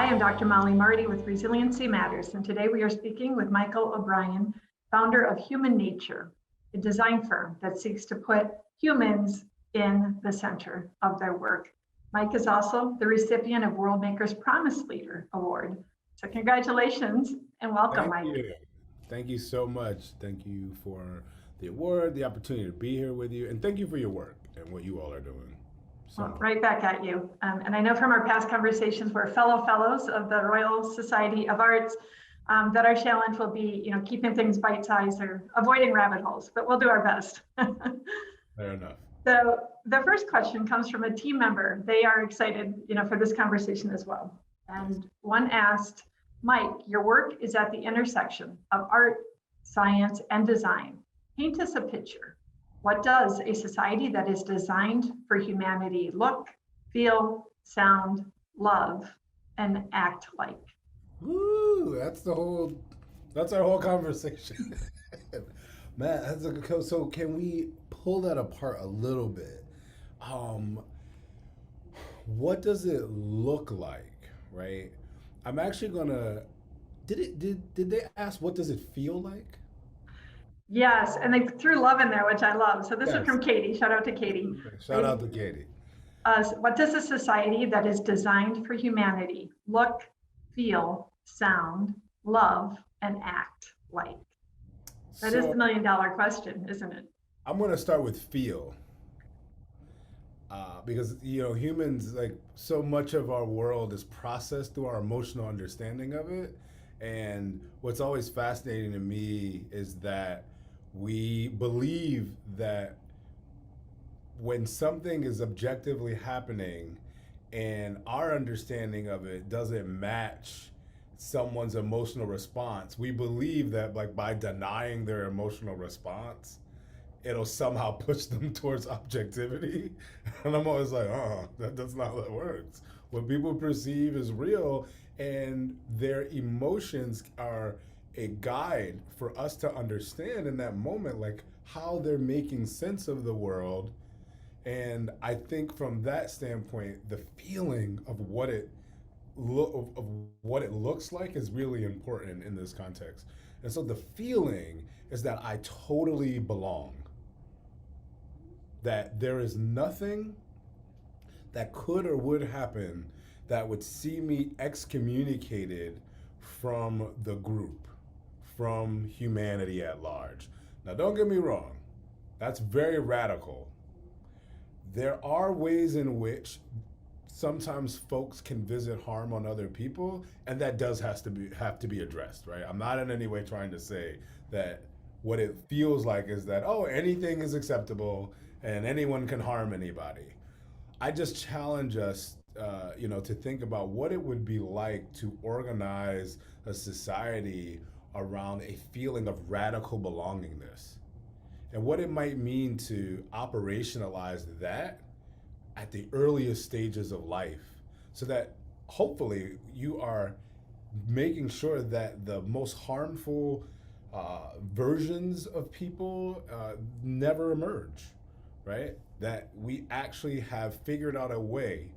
I'm Dr. Mollie Marti with Resiliency Matters, and today we are speaking with Michael O'Brien, founder of Humanature, a design firm that seeks to put humans in the center of their work. Mike is also the recipient of Worldmaker's Promise Leader Award. So congratulations and welcome, Thank Mike. you. Thank you so much. Thank you for the award, the opportunity to be here with you, and thank you for your work and what you all are doing. So Well, much. right back at you. And I know from our past conversations, we're fellow fellows of the Royal Society of Arts, that our challenge will be, keeping things bite-sized or avoiding rabbit holes, but we'll do our best. Fair enough. So the first question comes from a team member. They are excited, for this conversation as well. Nice. And one asked, Mike, your work is at the intersection of art, science, and design. Paint us a picture. What does a society that is designed for humanity look, feel, sound, love, and act like? Woo! That's our whole conversation. Man, so can we pull that apart a little bit? Um, what does it look like, right? I'm actually gonna did they ask what does it feel like? Yes, and they threw love in there, which I love. So this is Yes. from Katie. Shout out to Katie. Shout out to Katie. What does a society that is designed for humanity look, feel, sound, love, and act like? That is the So million-dollar question, isn't it? I'm gonna start with feel, because humans, like, so much of our world is processed through our emotional understanding of it. And what's always fascinating to me is that we believe that when something is objectively happening and our understanding of it doesn't match someone's emotional response, we believe that, like, by denying their emotional response, it'll somehow push them towards objectivity. And I'm always like, oh, that's not how that works. What people perceive is real, and their emotions are a guide for us to understand in that moment, like, how they're making sense of the world. And I think from that standpoint, the feeling of what it looks like is really important in this context. And so the feeling is that I totally belong, that there is nothing that could or would happen that would see me excommunicated from the group, from humanity at large. Now, don't get me wrong, that's very radical. There are ways in which sometimes folks can visit harm on other people, and that does have to be addressed, right? I'm not in any way trying to say that what it feels like is that, oh, anything is acceptable and anyone can harm anybody. I just challenge us, to think about what it would be like to organize a society around a feeling of radical belongingness, and what it might mean to operationalize that at the earliest stages of life, so that hopefully you are making sure that the most harmful versions of people never emerge, right? That we actually have figured out a way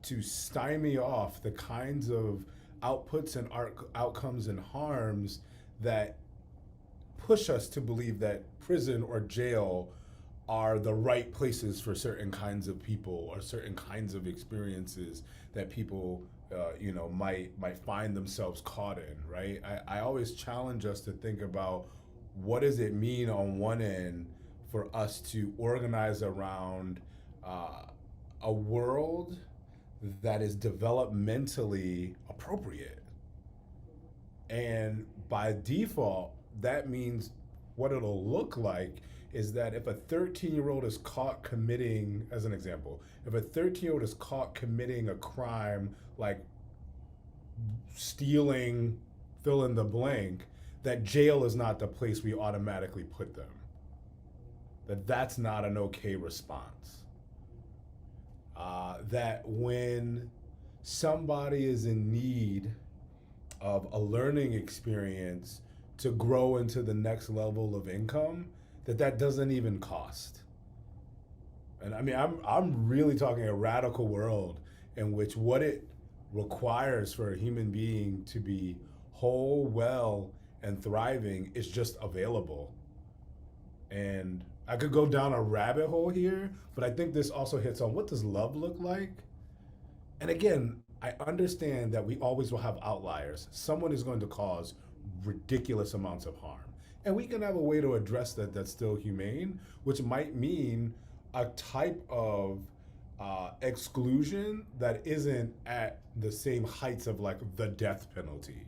to stymie off the kinds of outputs and outcomes and harms that push us to believe that prison or jail are the right places for certain kinds of people or certain kinds of experiences that people might find themselves caught in, right? I always challenge us to think about what does it mean on one end for us to organize around a world that is developmentally appropriate. And by default, that means what it'll look like is that if a 13-year-old is caught committing, as an example, if a 13-year-old is caught committing a crime like stealing, fill in the blank, that jail is not the place we automatically put them. That's not an okay response. That when somebody is in need of a learning experience to grow into the next level of income, that doesn't even cost. And I mean, I'm really talking a radical world in which what it requires for a human being to be whole, well, and thriving is just available. And I could go down a rabbit hole here, but I think this also hits on what does love look like? And again, I understand that we always will have outliers. Someone is going to cause ridiculous amounts of harm. And we can have a way to address that that's still humane, which might mean a type of exclusion that isn't at the same heights of like the death penalty,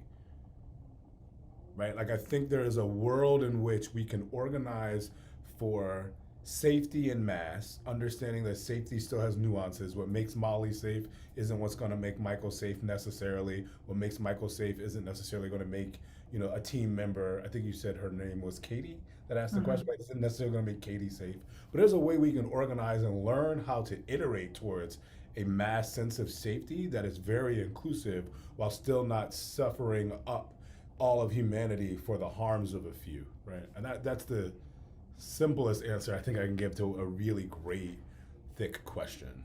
right? Like I think there is a world in which we can organize for safety in mass, understanding that safety still has nuances. What makes Mollie safe isn't what's going to make Michael safe necessarily. What makes Michael safe isn't necessarily going to make, you know, a team member, I think you said her name was Katie, that asked the question, but isn't necessarily going to make Katie safe. But there's a way we can organize and learn how to iterate towards a mass sense of safety that is very inclusive while still not suffering up all of humanity for the harms of a few, right? And that's the simplest answer I think I can give to a really great, thick question.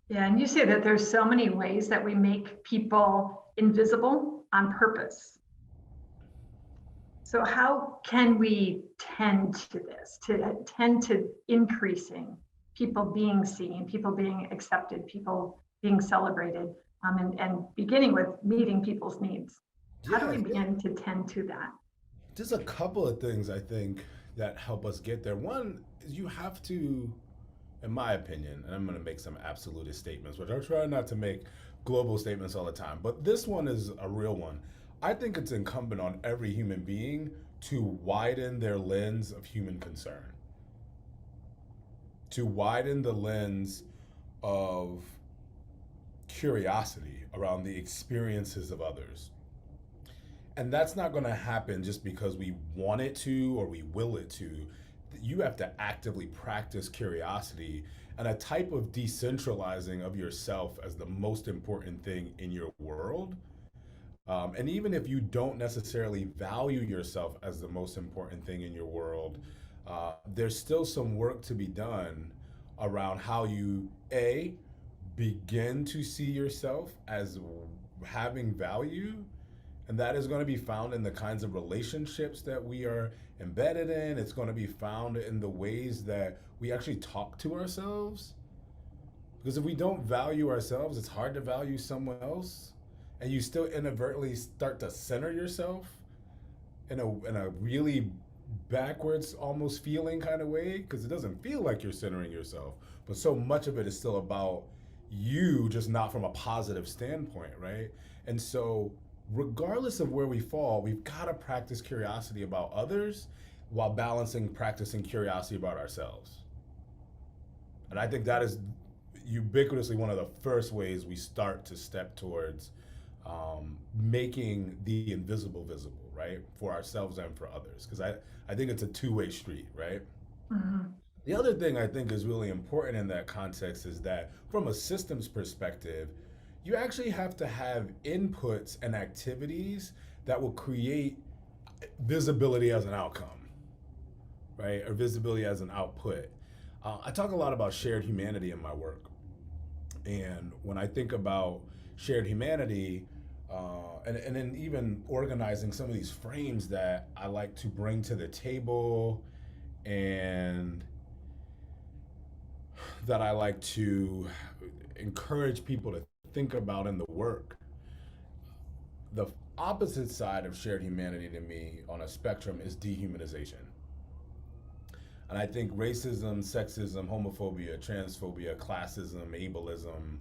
Yeah, and you say that there's so many ways that we make people invisible on purpose. So how can we tend to this, to tend to increasing people being seen, people being accepted, people being celebrated, and beginning with meeting people's needs? How do we begin to tend to that? Just a couple of things I think that help us get there. One is you have to, in my opinion, and I'm going to make some absolutist statements, which I try not to make global statements all the time, but this one is a real one. I think it's incumbent on every human being to widen their lens of human concern, to widen the lens of curiosity around the experiences of others. And that's not going to happen just because we want it to or we will it to. You have to actively practice curiosity and a type of decentralizing of yourself as the most important thing in your world. And even if you don't necessarily value yourself as the most important thing in your world, there's still some work to be done around how you, A, begin to see yourself as having value. And that is going to be found in the kinds of relationships that we are embedded in. It's going to be found in the ways that we actually talk to ourselves. Because if we don't value ourselves, it's hard to value someone else. And you still inadvertently start to center yourself in a really backwards almost feeling kind of way, because it doesn't feel like you're centering yourself. But so much of it is still about you, just not from a positive standpoint, right? And so regardless of where we fall, we've got to practice curiosity about others while practicing curiosity about ourselves. And I think that is ubiquitously one of the first ways we start to step towards making the invisible visible, right? For ourselves and for others. Because I think it's a two-way street, right? Mm-hmm. The other thing I think is really important in that context is that from a systems perspective, you actually have to have inputs and activities that will create visibility as an outcome, right? Or visibility as an output. I talk a lot about shared humanity in my work. And when I think about shared humanity, and then even organizing some of these frames that I like to bring to the table and that I like to encourage people to think about in the work. The opposite side of shared humanity to me on a spectrum is dehumanization. And I think racism, sexism, homophobia, transphobia, classism, ableism,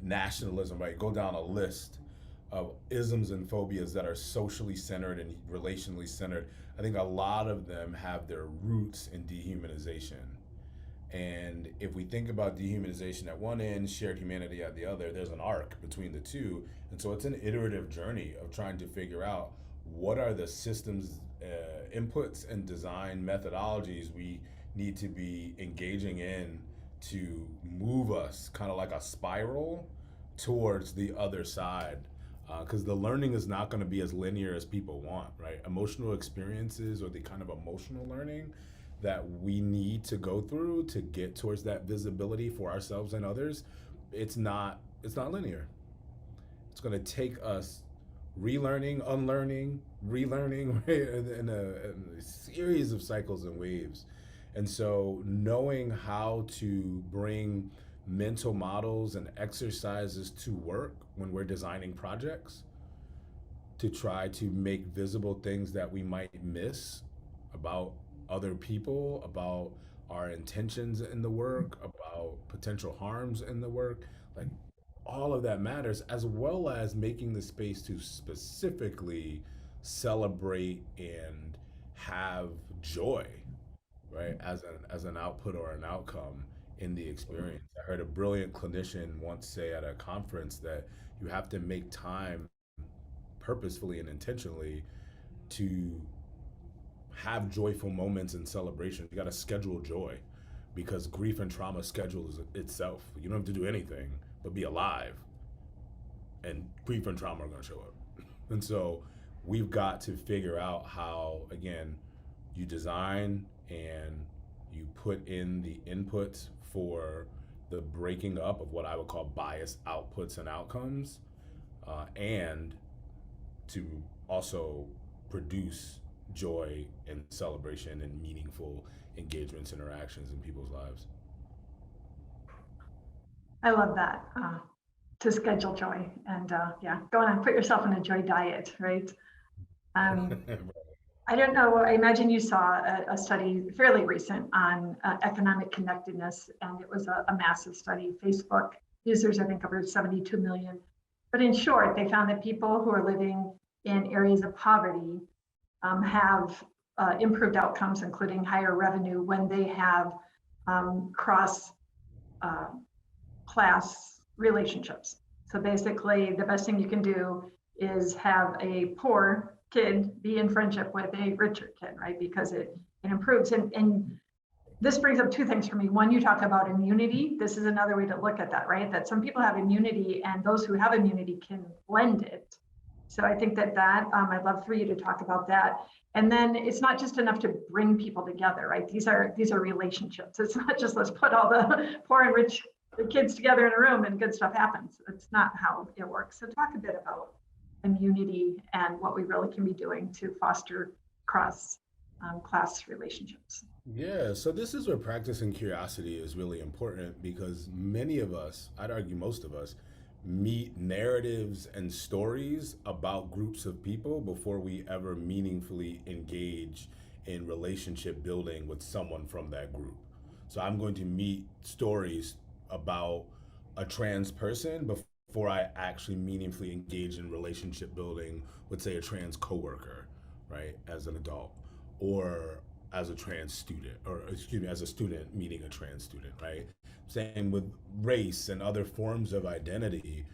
nationalism, right? Go down a list of isms and phobias that are socially centered and relationally centered. I think a lot of them have their roots in dehumanization. And if we think about dehumanization at one end, shared humanity at the other, there's an arc between the two. And so it's an iterative journey of trying to figure out what are the systems, inputs and design methodologies we need to be engaging in to move us kind of like a spiral towards the other side. Because the learning is not going to be as linear as people want, right? Emotional experiences or the kind of emotional learning that we need to go through to get towards that visibility for ourselves and others, it's not linear. It's going to take us relearning, unlearning, relearning, right? In a series of cycles and waves. And so, knowing how to bring mental models and exercises to work when we're designing projects to try to make visible things that we might miss about other people, about our intentions in the work, about potential harms in the work. Like, all of that matters, as well as making the space to specifically celebrate and have joy, right, as an output or an outcome in the experience. I heard a brilliant clinician once say at a conference that you have to make time purposefully and intentionally to have joyful moments and celebration. You got to schedule joy because grief and trauma schedules itself. You don't have to do anything but be alive, and grief and trauma are going to show up. And so we've got to figure out how, again, you design and you put in the inputs for the breaking up of what I would call biased outputs and outcomes, and to also produce joy and celebration and meaningful engagements, interactions in people's lives. I love that. To schedule joy and yeah, go on and put yourself in a joy diet, right? Um, I don't know. I imagine you saw a study fairly recent on economic connectedness, and it was a massive study. Facebook users, I think, over 72 million. But in short, they found that people who are living in areas of poverty have improved outcomes, including higher revenue, when they have cross class relationships. So basically, the best thing you can do is have a poor kid be in friendship with a richer kid, right? Because it improves. And this brings up two things for me. One, you talk about immunity. This is another way to look at that, right? That some people have immunity, and those who have immunity can blend it. So I think that I'd love for you to talk about that. And then it's not just enough to bring people together, right? These are relationships. It's not just let's put all the poor and rich kids together in a room and good stuff happens. It's not how it works. So talk a bit about immunity and what we really can be doing to foster cross class relationships. Yeah, so this is where practicing curiosity is really important because many of us, I'd argue most of us, meet narratives and stories about groups of people before we ever meaningfully engage in relationship building with someone from that group. So I'm going to meet stories about a trans person before I actually meaningfully engage in relationship building with, say, a trans coworker, right, as an adult, or as a trans student, or excuse me, as a student meeting a trans student, right? Same with race and other forms of identity.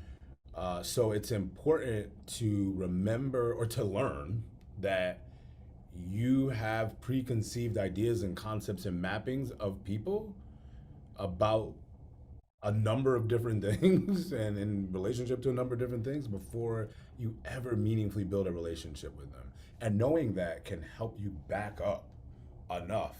So it's important to remember or to learn that you have preconceived ideas and concepts and mappings of people about a number of different things and in relationship to a number of different things before you ever meaningfully build a relationship with them. And knowing that can help you back up enough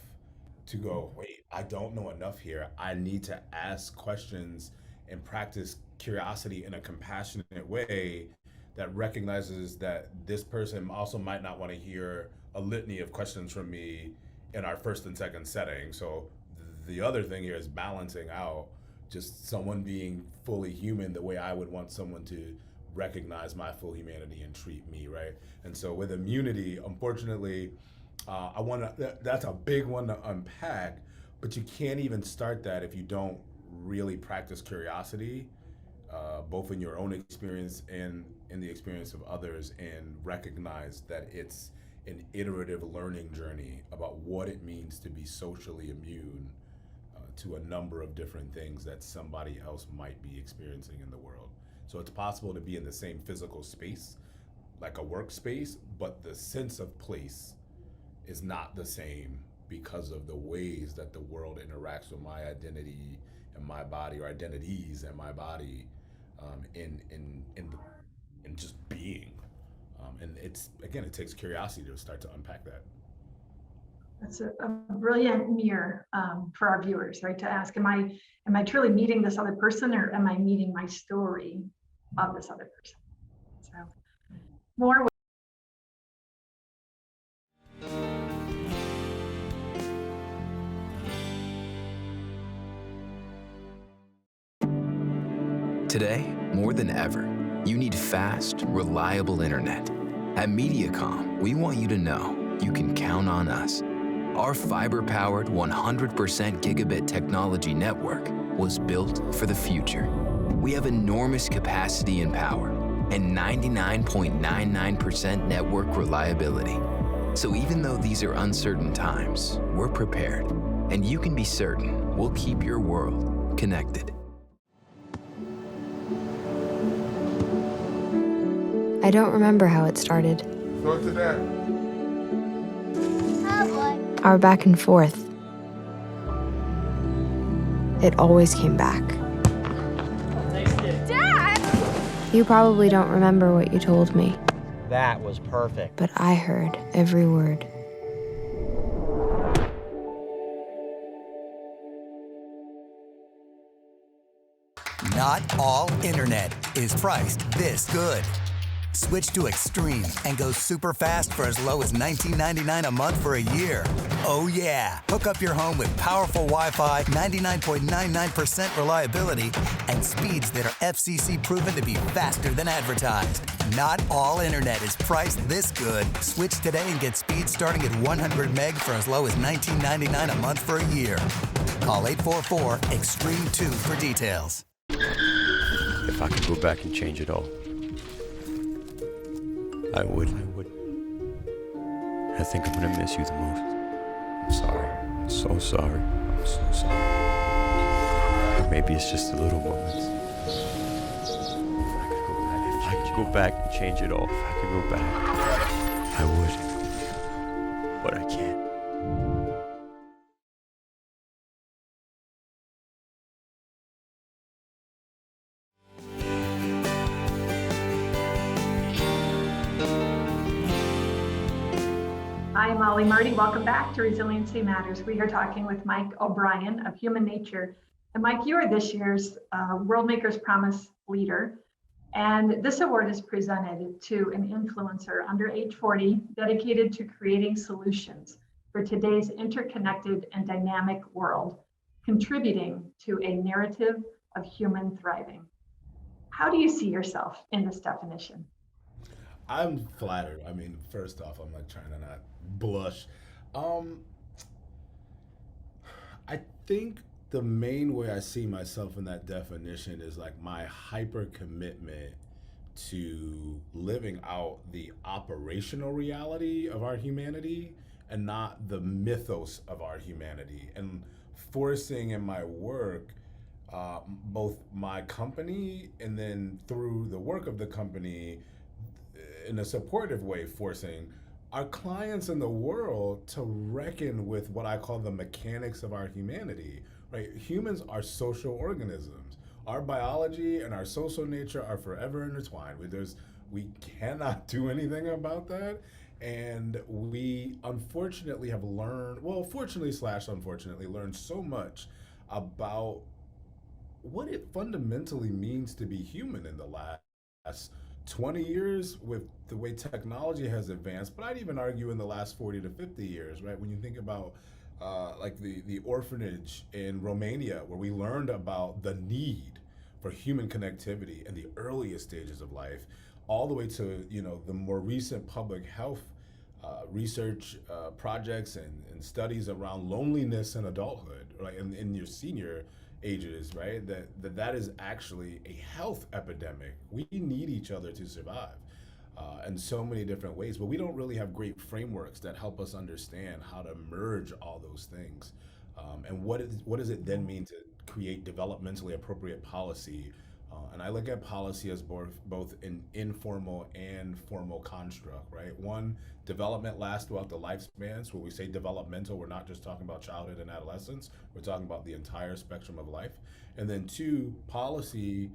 to go, wait, I don't know enough here. I need to ask questions and practice curiosity in a compassionate way that recognizes that this person also might not want to hear a litany of questions from me in our first and second setting. So the other thing here is balancing out just someone being fully human the way I would want someone to recognize my full humanity and treat me, right? And so with immunity, unfortunately, that's a big one to unpack, but you can't even start that if you don't really practice curiosity, both in your own experience and in the experience of others, and recognize that it's an iterative learning journey about what it means to be socially immune to a number of different things that somebody else might be experiencing in the world. So it's possible to be in the same physical space, like a workspace, but the sense of place is not the same because of the ways that the world interacts with my identity and my body, or identities and my body, in just being. And it's, again, it takes curiosity to start to unpack that. That's a brilliant mirror for our viewers, right? To ask, am I truly meeting this other person, or am I meeting my story of this other person? more. Today, more than ever, you need fast, reliable internet. At Mediacom, we want you to know you can count on us. Our fiber-powered 100% gigabit technology network was built for the future. We have enormous capacity and power and 99.99% network reliability. So even though these are uncertain times, we're prepared, and you can be certain we'll keep your world connected. I don't remember how it started. Go to that. Our back and forth. It always came back. Dad! You probably don't remember what you told me, That was perfect. but I heard every word. Not all internet is priced this good. Switch to Extreme and go super fast for as low as $19.99 a month for a year. Oh yeah, hook up your home with powerful Wi-Fi, 99.99% reliability, and speeds that are FCC proven to be faster than advertised. Not all internet is priced this good. Switch today and get speeds starting at 100 meg for as low as $19.99 a month for a year. Call 844-EXTREME2 for details. If I could go back and change it all, I would. I think I'm gonna miss you the most. I'm sorry. I'm so sorry. I'm so sorry. Maybe it's just the little moments. If I could go back and change it all, if I could go back, I would. But I can't. Hi, Mollie Marti. Welcome back to Resiliency Matters. We are talking with Mike O'Brien of Humanature. And Mike, you are this year's Worldmaker's Promise Leader. And this award is presented to an influencer under age 40 dedicated to creating solutions for today's interconnected and dynamic world, contributing to a narrative of human thriving. How do you see yourself in this definition? I'm flattered. I mean, first off, I'm like trying to not blush. I think the main way I see myself in that definition is like my hyper commitment to living out the operational reality of our humanity and not the mythos of our humanity, and forcing in my work both my company and then through the work of the company in a supportive way, forcing our clients in the world to reckon with what I call the mechanics of our humanity, right? Humans are social organisms. Our biology and our social nature are forever intertwined. We cannot do anything about that. And we unfortunately have learned, well, fortunately / unfortunately, learned so much about what it fundamentally means to be human in the last 20 years with the way technology has advanced, but I'd even argue in the last 40 to 50 years, right? When you think about like the orphanage in Romania, where we learned about the need for human connectivity in the earliest stages of life, all the way to the more recent public health research projects and studies around loneliness in adulthood, right? In your senior ages, right? That is actually a health epidemic. We need each other to survive in so many different ways, but we don't really have great frameworks that help us understand how to merge all those things. And what does it then mean to create developmentally appropriate policy? And I look at policy as both an informal and formal construct, right? One, development lasts throughout the lifespan. So when we say developmental, we're not just talking about childhood and adolescence, we're talking about the entire spectrum of life. And then two, policy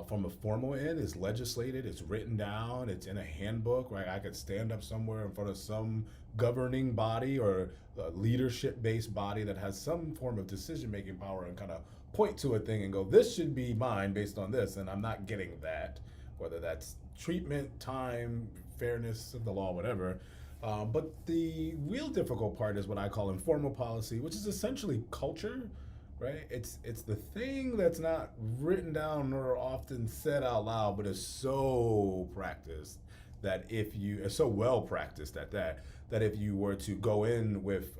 from a formal end is legislated, it's written down, it's in a handbook, right? I could stand up somewhere in front of some governing body or a leadership-based body that has some form of decision-making power and kind of point to a thing and go, this should be mine based on this, and I'm not getting that, whether that's treatment, time, fairness of the law, whatever. But the real difficult part is what I call informal policy, which is essentially culture, right? It's the thing that's not written down or often said out loud, but is so practiced that if you are so well practiced at that, that if you were to go in with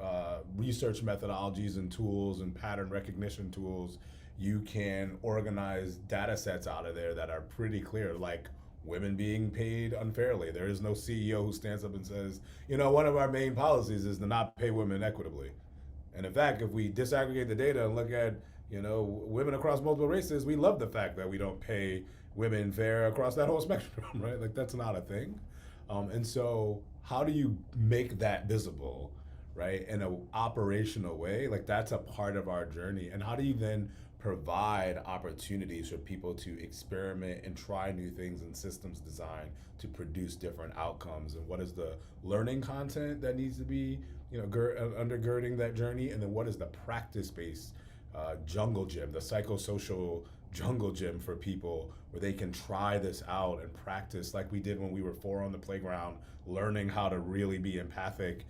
research methodologies and tools and pattern recognition tools, you can organize data sets out of there that are pretty clear, like women being paid unfairly. There is no CEO who stands up and says, you know, one of our main policies is to not pay women equitably. And in fact, if we disaggregate the data and look at, you know, women across multiple races, we love the fact that we don't pay women fair across that whole spectrum, right? Like that's not a thing. And so how do you make that visible, right, in an operational way? Like that's a part of our journey. And how do you then provide opportunities for people to experiment and try new things in systems design to produce different outcomes? And what is the learning content that needs to be, you know, undergirding that journey? And then what is the practice-based jungle gym, the psychosocial jungle gym for people where they can try this out and practice like we did when we were 4 on the playground, learning how to really be empathic.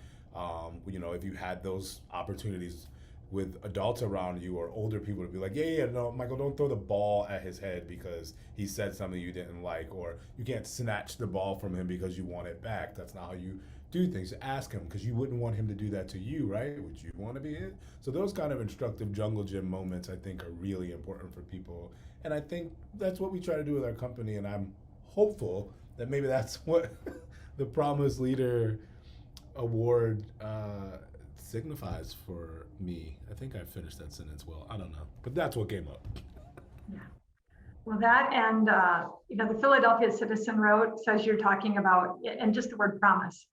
You know, if you had those opportunities with adults around you or older people to be like, yeah, no, Michael, don't throw the ball at his head because he said something you didn't like, or you can't snatch the ball from him because you want it back. That's not how you do things. Ask him, because you wouldn't want him to do that to you, right? Would you want to be it? So those kind of instructive jungle gym moments, I think, are really important for people. And I think that's what we try to do with our company. And I'm hopeful that maybe that's what the Promise Leader Award signifies for me. I think I finished that sentence well. I don't know, but that's what came up. Yeah. Well, that and you know, the Philadelphia Citizen wrote, says you're talking about, and just the word promise.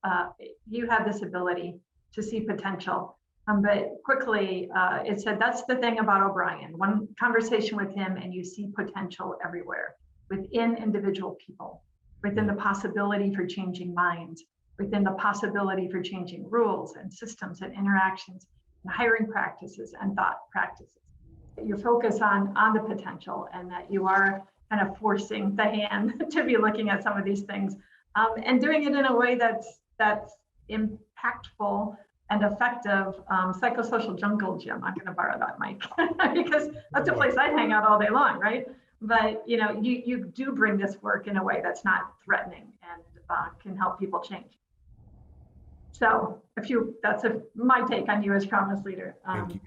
You have this ability to see potential, but quickly it said that's the thing about O'Brien. One conversation with him, and you see potential everywhere within individual people, within the possibility for changing minds, within the possibility for changing rules and systems and interactions and hiring practices and thought practices. You focus on the potential, and that you are kind of forcing the hand to be looking at some of these things and doing it in a way that's impactful and effective. Psychosocial jungle gym. I'm going to borrow that, Mike, because that's a place I'd hang out all day long, right? But you know, you do bring this work in a way that's not threatening and can help people change. So that's my take on you as Promise Leader. Thank you.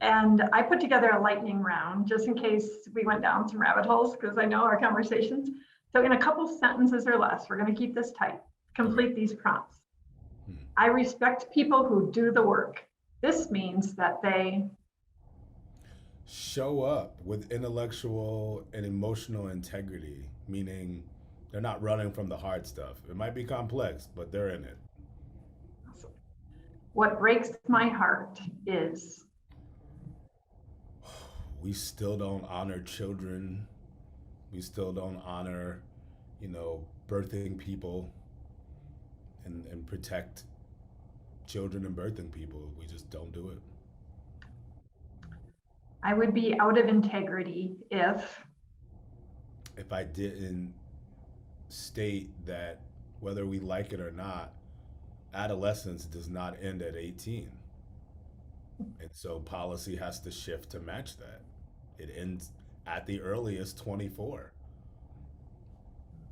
And I put together a lightning round just in case we went down some rabbit holes, because I know our conversations. So in a couple sentences or less, we're going to keep this tight. Complete these prompts. I respect people who do the work. This means that they show up with intellectual and emotional integrity, meaning they're not running from the hard stuff. It might be complex, but they're in it. What breaks my heart is we still don't honor children. We still don't honor, you know, birthing people and protect children and birthing people. We just don't do it. I would be out of integrity if I didn't state that whether we like it or not, adolescence does not end at 18. And so policy has to shift to match that. It ends at the earliest 24.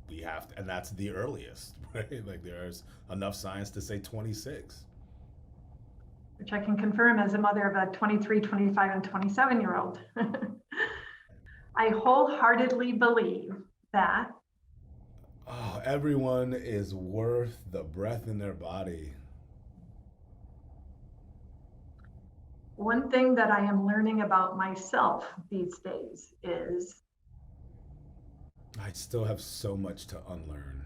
We have to, and that's the earliest, right? Like there's enough science to say 26. Which I can confirm as a mother of a 23, 25, and 27-year-old. I wholeheartedly believe that everyone is worth the breath in their body. One thing that I am learning about myself these days is I still have so much to unlearn.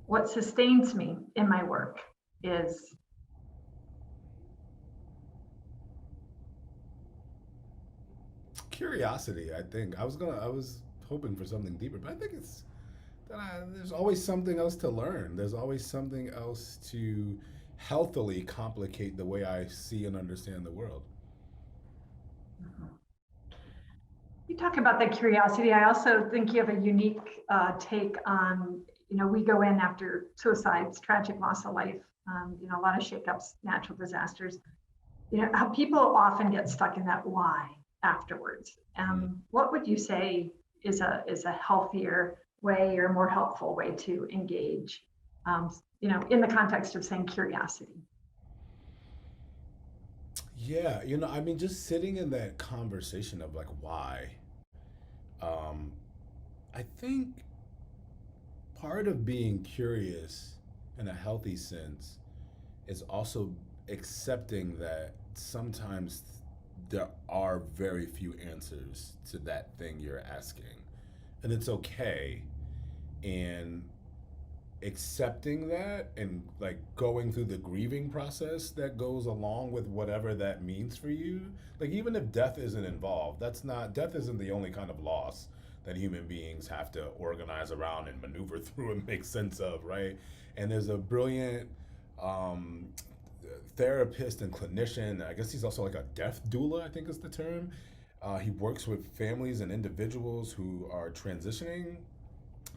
What sustains me in my work is curiosity. I think I was hoping for something deeper, but I think it's that there's always something else to learn. There's always something else to healthily complicate the way I see and understand the world. You talk about the curiosity. I also think you have a unique take on, we go in after suicides, tragic loss of life, a lot of shakeups, natural disasters, how people often get stuck in that why afterwards. What would you say is a healthier way or more helpful way to engage, in the context of saying curiosity? Yeah, just sitting in that conversation of like why. I think part of being curious in a healthy sense is also accepting that sometimes there are very few answers to that thing you're asking. And it's okay. And accepting that and like going through the grieving process that goes along with whatever that means for you. Like even if death isn't involved, death isn't the only kind of loss that human beings have to organize around and maneuver through and make sense of, right? And there's a brilliant therapist and clinician. I guess he's also like a death doula, I think is the term. He works with families and individuals who are transitioning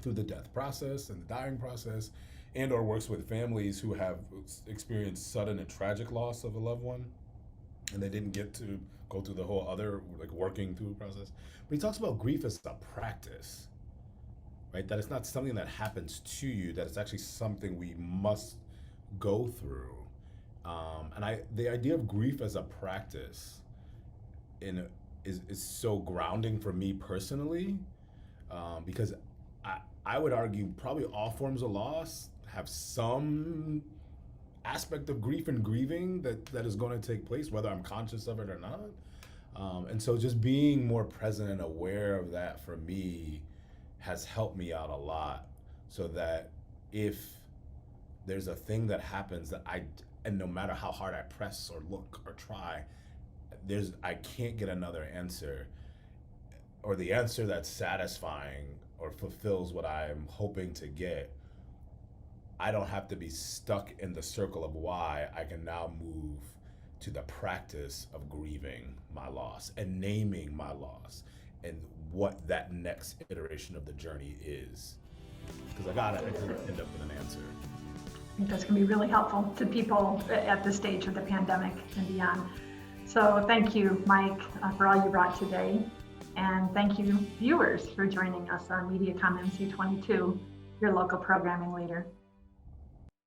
through the death process and the dying process, and or works with families who have experienced sudden and tragic loss of a loved one, and they didn't get to go through the whole other like working through process. But he talks about grief as a practice, right? That it's not something that happens to you, that it's actually something we must go through. The idea of grief as a practice is so grounding for me personally, because I would argue probably all forms of loss have some aspect of grief and grieving that is going to take place, whether I'm conscious of it or not. And so just being more present and aware of that for me has helped me out a lot, so that if there's a thing that happens and no matter how hard I press or look or try, I can't get another answer, or the answer that's satisfying or fulfills what I'm hoping to get. I don't have to be stuck in the circle of why. I can now move to the practice of grieving my loss and naming my loss and what that next iteration of the journey is. Because I gotta end up with an answer. I think that's going to be really helpful to people at this stage of the pandemic and beyond. So thank you, Mike, for all you brought today. And thank you, viewers, for joining us on MediaCom MC22, your local programming leader.